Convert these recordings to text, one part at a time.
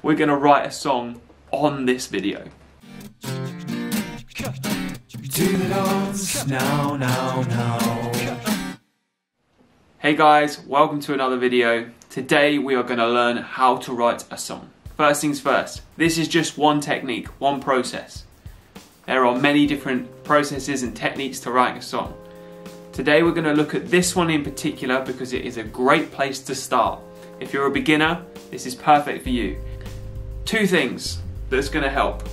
we're going to write a song on this video. Do the dance now. Hey guys, welcome to another video. Today we are going to learn how to write a song. First things first, this is just one technique, one process. There are many different processes and techniques to writing a song. Today we're going to look at this one in particular because it is a great place to start. If you're a beginner, this is perfect for you. Two things that's going to help.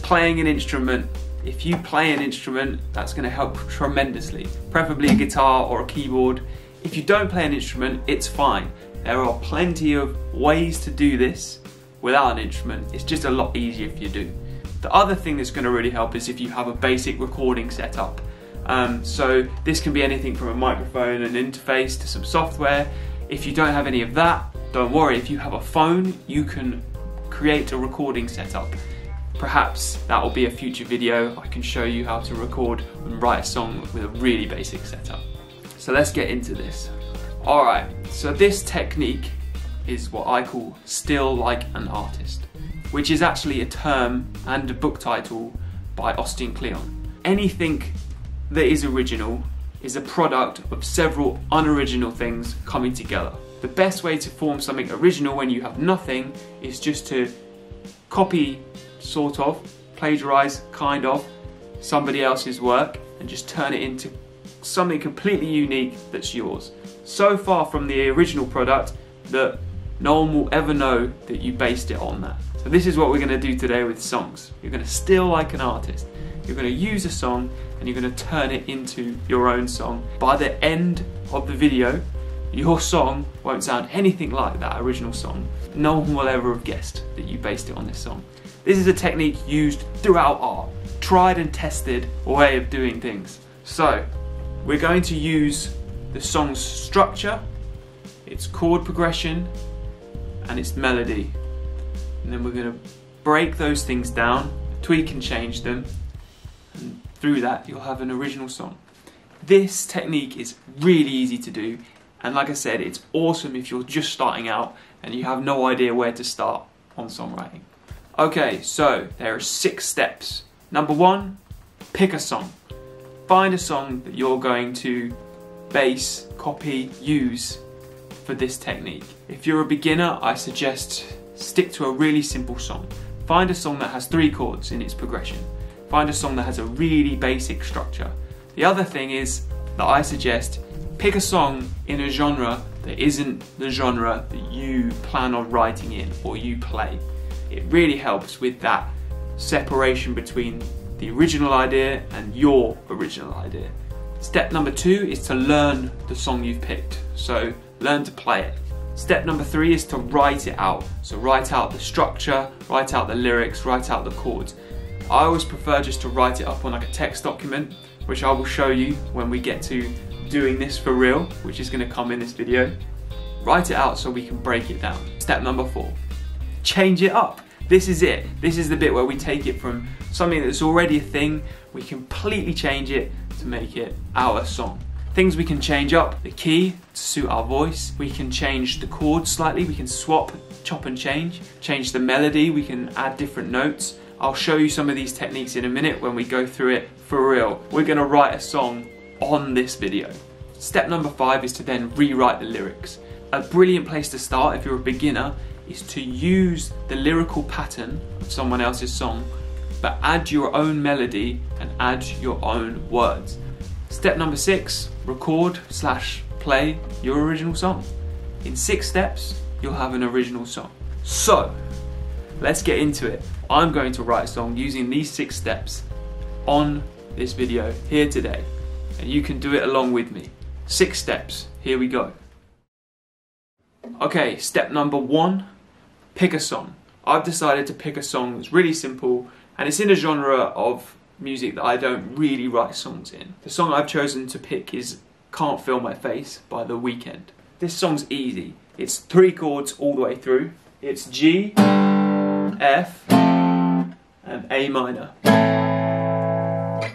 Playing an instrument. If you play an instrument, that's going to help tremendously. Preferably a guitar or a keyboard. If you don't play an instrument, it's fine. There are plenty of ways to do this without an instrument. It's just a lot easier if you do. The other thing that's going to really help is if you have a basic recording setup. So this can be anything from a microphone, an interface, to some software. If you don't have any of that, don't worry. If you have a phone, you can create a recording setup. Perhaps that will be a future video. I can show you how to record and write a song with a really basic setup. So let's get into this. Alright, so this technique is what I call still like an artist, which is actually a term and a book title by Austin Kleon. Anything that is original is a product of several unoriginal things coming together. The best way to form something original when you have nothing is just to copy, sort of, plagiarize, kind of, somebody else's work and just turn it into something completely unique that's yours. So far from the original product that no one will ever know that you based it on that. So this is what we're going to do today with songs. You're going to still like an artist. You're going to use a song and you're going to turn it into your own song. By the end of the video, your song won't sound anything like that original song. No one will ever have guessed that you based it on this song. This is a technique used throughout art. Tried and tested way of doing things. So, we're going to use the song's structure, its chord progression, and its melody. And then we're going to break those things down, tweak and change them, and through that you'll have an original song. This technique is really easy to do, and like I said, it's awesome if you're just starting out and you have no idea where to start on songwriting. Okay, so there are 6 steps. Number 1, pick a song. Find a song that you're going to base, copy, use for this technique. If you're a beginner, I suggest stick to a really simple song. Find a song that has 3 chords in its progression. Find a song that has a really basic structure. The other thing is that I suggest pick a song in a genre that isn't the genre that you plan on writing in or you play. It really helps with that separation between the original idea and your original idea. Step number 2 is to learn the song you've picked. So learn to play it. Step number 3 is to write it out. So write out the structure, write out the lyrics, write out the chords. I always prefer just to write it up on like a text document, which I will show you when we get to doing this for real, which is going to come in this video. Write it out so we can break it down. Step number 4, change it up. This is it. This is the bit where we take it from something that's already a thing, we completely change it to make it our song. Things we can change up: the key to suit our voice, we can change the chords slightly, we can swap, chop and change the melody, we can add different notes. I'll show you some of these techniques in a minute when we go through it for real. We're going to write a song on this video. Step number 5 is to then rewrite the lyrics. A brilliant place to start if you're a beginner is to use the lyrical pattern of someone else's song, but add your own melody and add your own words. Step number 6, record/play your original song. In 6 steps, you'll have an original song. So, let's get into it. I'm going to write a song using these 6 steps on this video here today, and you can do it along with me. 6 steps, here we go. Okay, step number 1, pick a song. I've decided to pick a song that's really simple, and it's in a genre of music that I don't really write songs in. The song I've chosen to pick is Can't Feel My Face by The Weeknd. This song's easy. It's 3 chords all the way through. It's G, F, and A minor.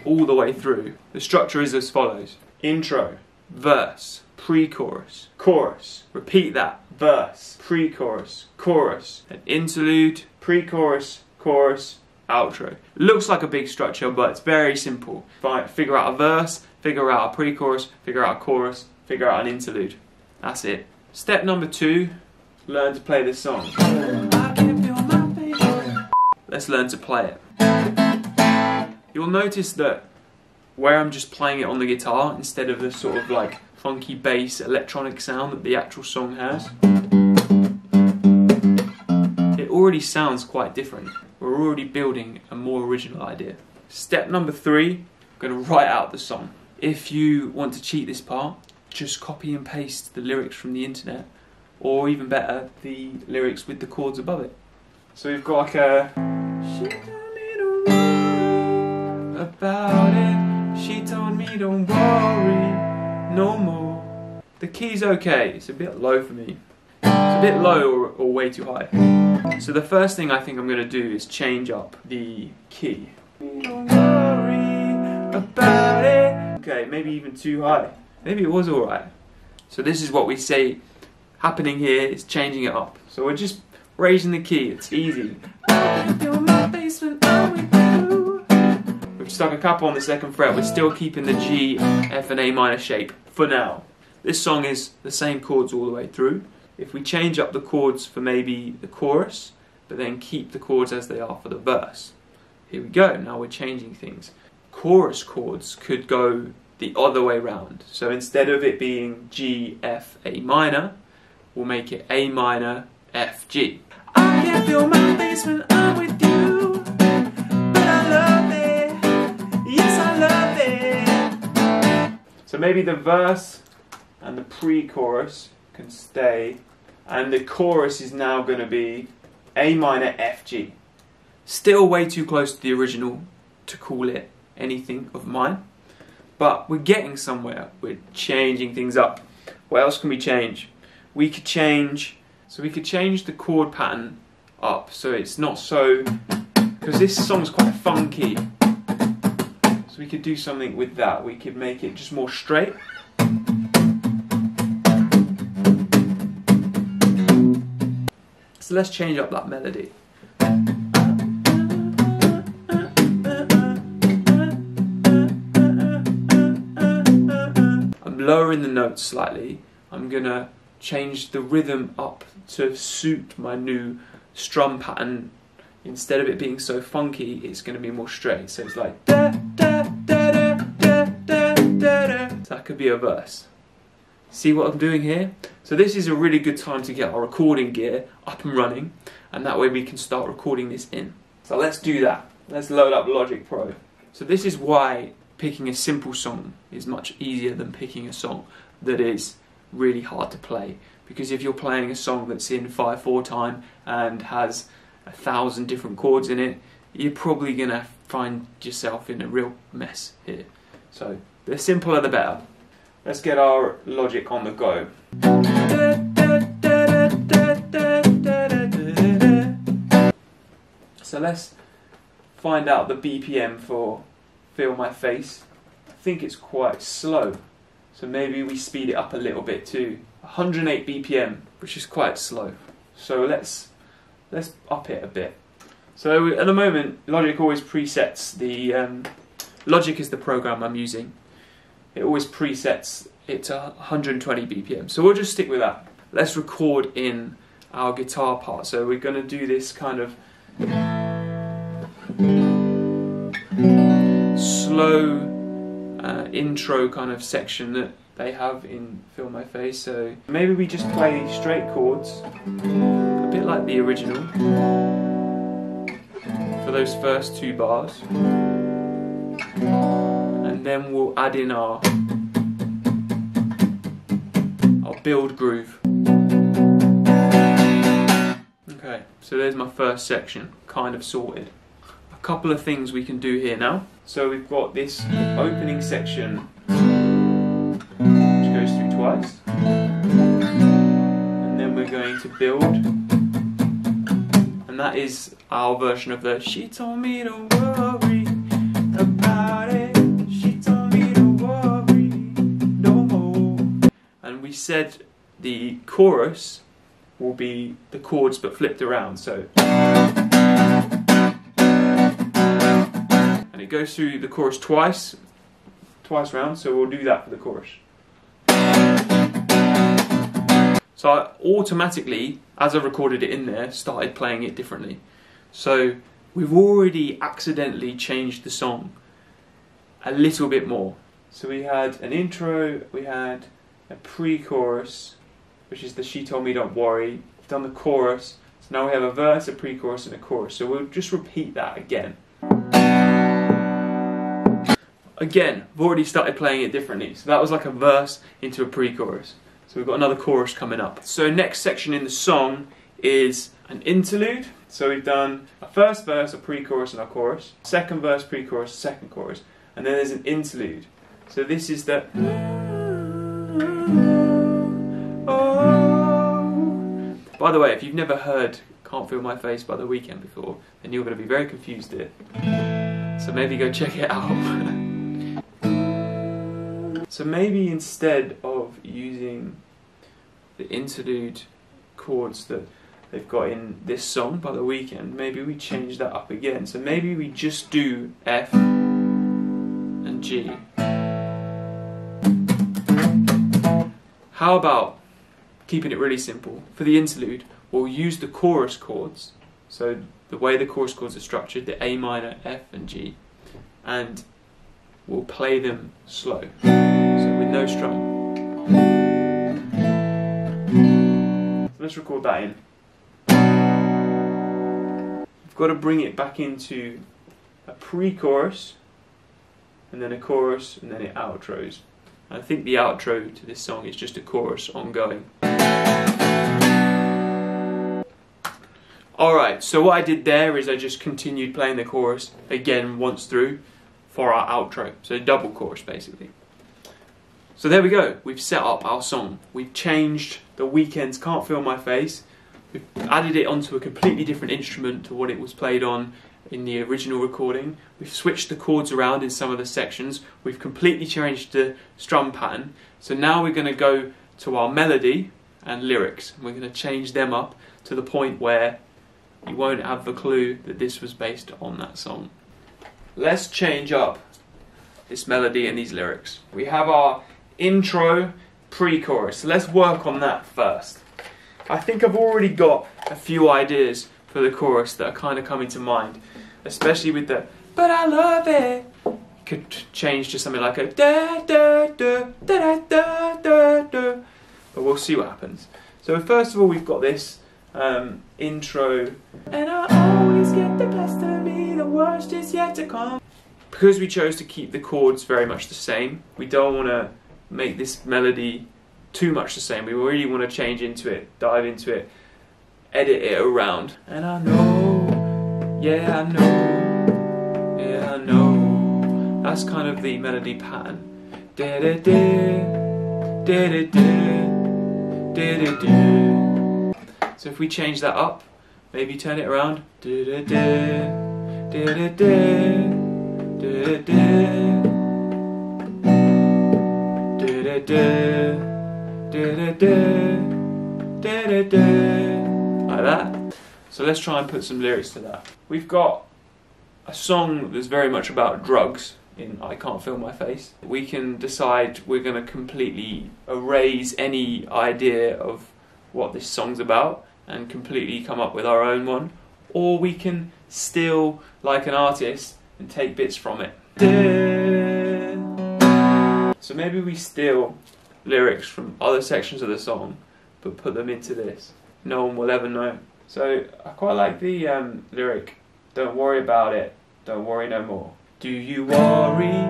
All the way through. The structure is as follows: intro, verse, pre-chorus, chorus, repeat that, verse, pre-chorus, chorus, an interlude, pre-chorus, chorus, outro. It looks like a big structure, but it's very simple. Figure out a verse, figure out a pre-chorus, figure out a chorus, figure out an interlude. That's it. Step number 2, learn to play this song. Let's learn to play it. You'll notice that where I'm just playing it on the guitar instead of the sort of like funky bass electronic sound that the actual song has, it already sounds quite different. We're already building a more original idea. Step number 3, I'm going to write out the song. If you want to cheat this part, just copy and paste the lyrics from the internet, or even better, the lyrics with the chords above it. So we've got like a she told me don't worry about it, she told me don't worry no more. The key's okay, it's a bit low for me. It's a bit low or way too high. So the first thing I think I'm going to do is change up the key. Don't worry about it. Okay, maybe even too high. Maybe it was alright. So this is what we say happening here, is changing it up. So we're just raising the key, it's easy. We've stuck a couple on the 2nd fret, we're still keeping the G, F and A minor shape for now. This song is the same chords all the way through. If we change up the chords for maybe the chorus, but then keep the chords as they are for the verse. Here we go, now we're changing things. Chorus chords could go the other way round. So instead of it being G, F, A minor, we'll make it A minor, F, G. I can feel my face when I'm with you, but I love it, yes I love it. So maybe the verse and the pre-chorus can stay, and the chorus is now going to be A minor, F, G. Still way too close to the original to call it anything of mine, but we're getting somewhere. We're changing things up. What else can we change? We could change the chord pattern up so it's not so, because this song's quite funky, so we could do something with that. We could make it just more straight. So let's change up that melody. I'm lowering the notes slightly. I'm gonna change the rhythm up to suit my new strum pattern. Instead of it being so funky, it's gonna be more straight. So it's like da da da da da da da. So that could be a verse. See what I'm doing here? So this is a really good time to get our recording gear up and running, and that way we can start recording this in. So let's do that. Let's load up Logic Pro. So this is why picking a simple song is much easier than picking a song that is really hard to play. Because if you're playing a song that's in 5/4 time and has 1,000 different chords in it, you're probably going to find yourself in a real mess here. So the simpler the better. Let's get our Logic on the go. So let's find out the BPM for Feel My Face. I think it's quite slow, so maybe we speed it up a little bit to 108 BPM, which is quite slow. So let's up it a bit. So at the moment, Logic always presets the Logic is the program I'm using. It always presets it to 120 BPM. So we'll just stick with that. Let's record in our guitar part. So we're going to do this kind of slow intro kind of section that they have in Feel My Face. So maybe we just play straight chords, a bit like the original, for those first 2 bars. And then we'll add in our build groove. Okay, so there's my first section, kind of sorted. A couple of things we can do here now. So we've got this opening section which goes through twice, and then we're going to build, and that is our version of the "She told me don't worry about it, she told me don't worry no more." And said the chorus will be the chords but flipped around. So, and it goes through the chorus twice round. So we'll do that for the chorus. So I automatically, as I recorded it in there, started playing it differently. So we've already accidentally changed the song a little bit more. So we had an intro, we had a pre-chorus, which is the She Told Me Don't Worry. We've done the chorus, so now we have a verse, a pre-chorus and a chorus. So we'll just repeat that again. Again, I've already started playing it differently. So that was like a verse into a pre-chorus. So we've got another chorus coming up. So next section in the song is an interlude. So we've done a first verse, a pre-chorus and a chorus. Second verse, pre-chorus, second chorus. And then there's an interlude. So this is the... Oh. By the way, if you've never heard Can't Feel My Face by The Weeknd before, then you're going to be very confused here. So maybe go check it out. So maybe instead of using the interlude chords that they've got in this song by The Weeknd, maybe we change that up again. So maybe we just do F and G. How about keeping it really simple? For the interlude, we'll use the chorus chords. So the way the chorus chords are structured, the A minor, F and G, and we'll play them slow, so with no strum. So let's record that in. We've got to bring it back into a pre-chorus, and then a chorus, and then it outros. I think the outro to this song is just a chorus ongoing. Alright, so what I did there is I just continued playing the chorus again once through for our outro. So double chorus basically. So there we go, we've set up our song. We've changed The Weeknd's Can't Feel My Face. We've added it onto a completely different instrument to what it was played on in the original recording. We've switched the chords around in some of the sections. We've completely changed the strum pattern. So now we're going to go to our melody and lyrics. We're going to change them up to the point where you won't have the clue that this was based on that song. Let's change up this melody and these lyrics. We have our intro, pre-chorus. So let's work on that first. I think I've already got a few ideas for the chorus that are kind of coming to mind, especially with the "but I love it." Could change to something like a da da da da da da da, but we'll see what happens. So first of all, we've got this intro. And I always get the best of me, the worst is yet to come. Because we chose to keep the chords very much the same, we don't want to make this melody too much the same. We really want to change into it, dive into it, edit it around. And I know, yeah I know, yeah I know. That's kind of the melody pattern. Da da da, da da da, da da da. So if we change that up, maybe turn it around. Da da da, da da da, da da da, da da da. Like that. So let's try and put some lyrics to that. We've got a song that's very much about drugs in I Can't Feel My Face. We can decide we're going to completely erase any idea of what this song's about and completely come up with our own one, or we can steal like an artist and take bits from it. So maybe we steal lyrics from other sections of the song but put them into this. No one will ever know. So I quite like the lyric, "Don't worry about it, don't worry no more. Do you worry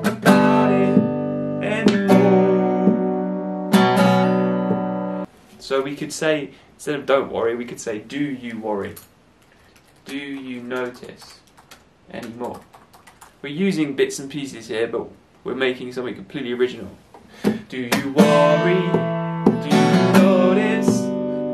about it anymore?" So we could say, instead of "don't worry," we could say, "Do you worry? Do you notice anymore?" We're using bits and pieces here, but we're making something completely original. Do you worry? Do you notice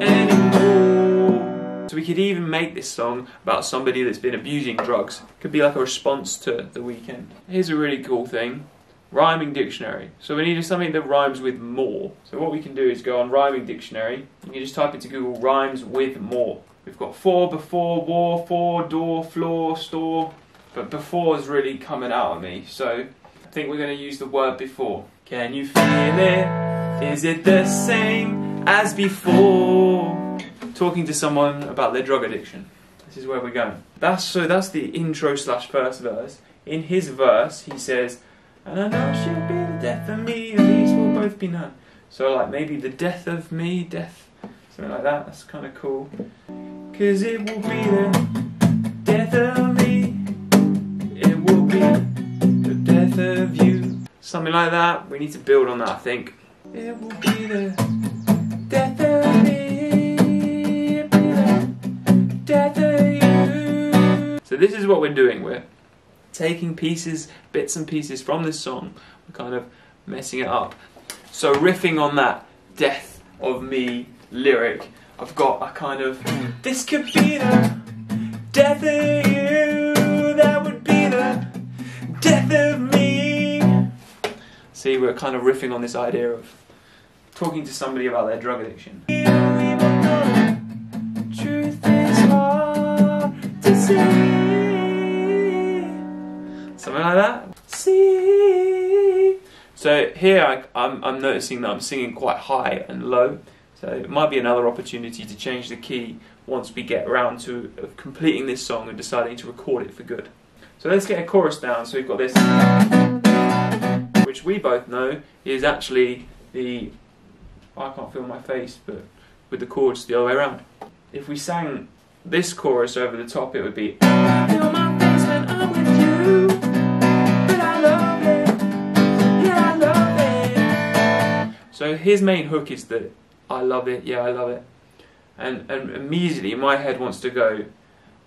anymore? So we could even make this song about somebody that's been abusing drugs. It could be like a response to The Weeknd. Here's a really cool thing. rhyming dictionary. So we need something that rhymes with more. So what we can do is go on rhyming dictionary. You can just type into Google rhymes with more. We've got for, before, war, for, door, floor, store. But before is really coming out of me. So I think we're going to use the word before. Can you feel it? Is it the same as before? Talking to someone about their drug addiction. This is where we're going. That's the intro / first verse. In his verse, he says, and I know she'll be the death of me, at least we'll both be none. So like maybe the death of me, death, something like that. That's kind of cool. Cause it will be the death of me, it will be the death of you. Something like that. We need to build on that, I think. It will be the death of me, it'll be the death of you. So this is what we're doing. We're taking pieces, bits and pieces from this song, we're kind of messing it up. So riffing on that death of me lyric, I've got a kind of, this could be the death of you, that would be the death of me. See, we're kind of riffing on this idea of talking to somebody about their drug addiction. Truth is hard to see. Something like that. See. So here I'm noticing that I'm singing quite high and low. So it might be another opportunity to change the key once we get around to completing this song and deciding to record it for good. So let's get a chorus down. So we've got this, which we both know is actually the, I can't feel my face, but with the chords the other way around. If we sang this chorus over the top, it would be, I feel my face when I'm with you. So his main hook is that I love it, yeah I love it, and immediately my head wants to go,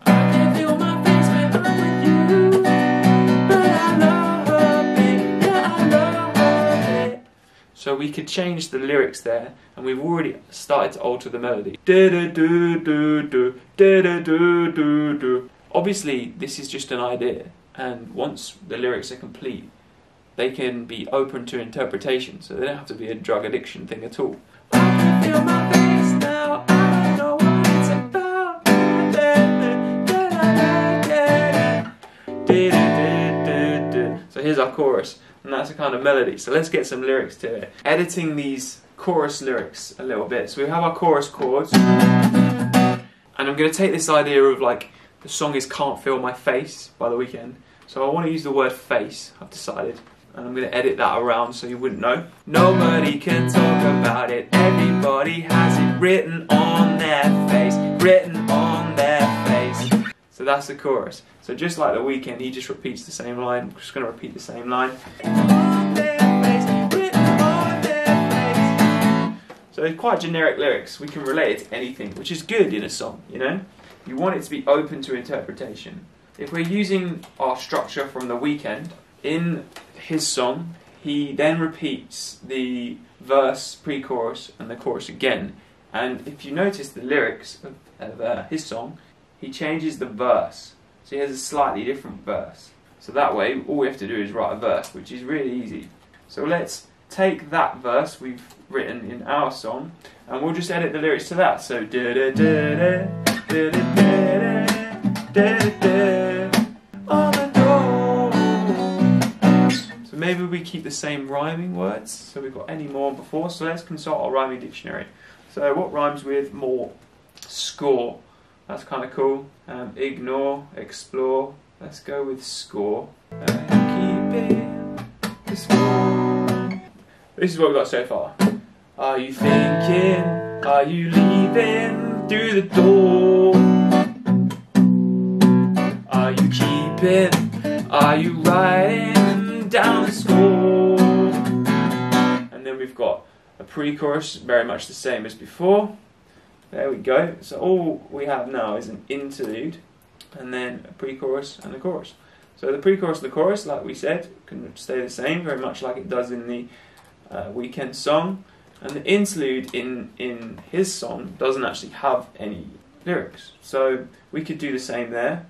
I can feel my face when I'm with you, but I love it, yeah I love it. So we could change the lyrics there, and we've already started to alter the melody. Obviously this is just an idea, and once the lyrics are complete, they can be open to interpretation, so they don't have to be a drug addiction thing at all. I can feel my face now, I don't know what it's about. So here's our chorus, and that's a kind of melody. So let's get some lyrics to it. Editing these chorus lyrics a little bit. So we have our chorus chords, and I'm going to take this idea of like, the song is Can't Feel My Face by The Weeknd. So I want to use the word face, I've decided. And I'm going to edit that around so you wouldn't know. Nobody can talk about it, everybody has it written on their face, written on their face. So that's the chorus. So just like The Weeknd, he just repeats the same line. I'm just going to repeat the same line. On their face, written on their face. So it's quite generic lyrics. We can relate it to anything, which is good in a song, you know? You want it to be open to interpretation. If we're using our structure from The Weeknd, in his song, he then repeats the verse, pre-chorus, and the chorus again. And if you notice the lyrics of his song, he changes the verse. So he has a slightly different verse. So that way, all we have to do is write a verse, which is really easy. So let's take that verse we've written in our song, and we'll just edit the lyrics to that. So maybe we keep the same rhyming words, so we've got any more before, so let's consult our rhyming dictionary. So what rhymes with more? Score, that's kind of cool. Ignore, explore, let's go with score. Keeping the score. This is what we've got so far. Are you thinking, are you leaving through the door? Are you keeping, are you writing down the score? And then we've got a pre-chorus, very much the same as before. There we go. So all we have now is an interlude, and then a pre-chorus and a chorus. So the pre-chorus and the chorus, like we said, can stay the same, very much like it does in the Weeknd song. And the interlude in his song doesn't actually have any lyrics. So we could do the same there.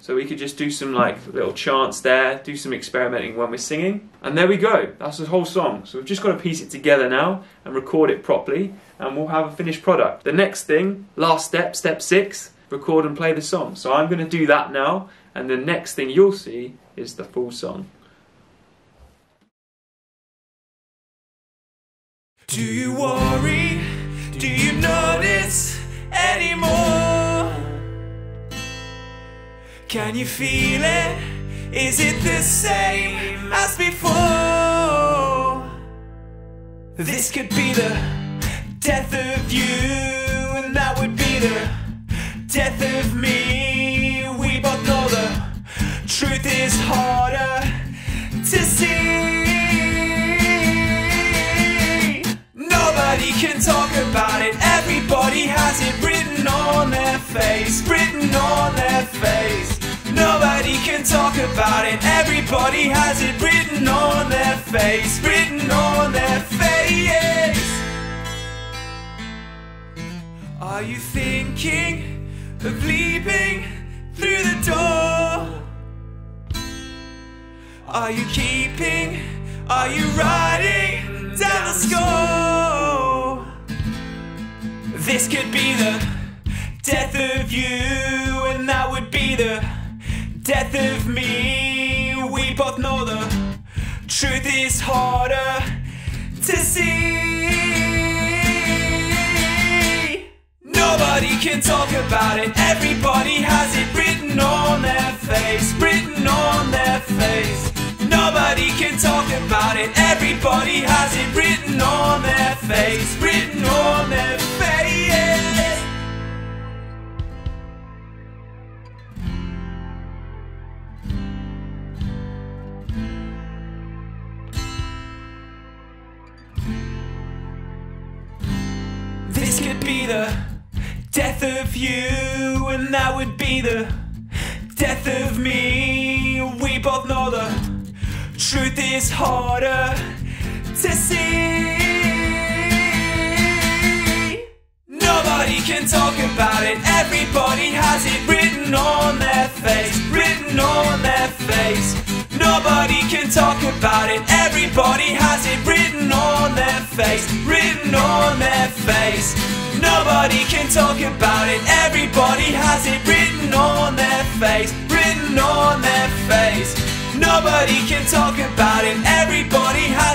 So we could just do some like little chants there, do some experimenting when we're singing. And there we go, that's the whole song. So we've just got to piece it together now and record it properly, and we'll have a finished product. The next thing, last step, step 6, record and play the song. So I'm going to do that now, and the next thing you'll see is the full song. Do you worry? Do you notice anymore? Can you feel it? Is it the same as before? This could be the death of you, and that would be the death of me. We both know the truth is harder to see. Nobody can talk about it, everybody has it written on their face, written on their face. Nobody can talk about it, everybody has it written on their face, written on their face. Are you thinking of leaping through the door? Are you keeping, are you writing down the score? This could be the death of you, and that would be the death of me. We both know the truth is harder to see. Nobody can talk about it, everybody has it written on their face, written on their face. Nobody can talk about it, everybody has it written on their face, written on their face. This could be the death of you, and that would be the death of me. We both know the truth is harder to see. Nobody can talk about it, everybody has it written on their face, written on their face. Nobody can talk about it, everybody has it written on their face, written on their face. Nobody can talk about it, everybody has it written on their face, written on their face. Nobody can talk about it, everybody has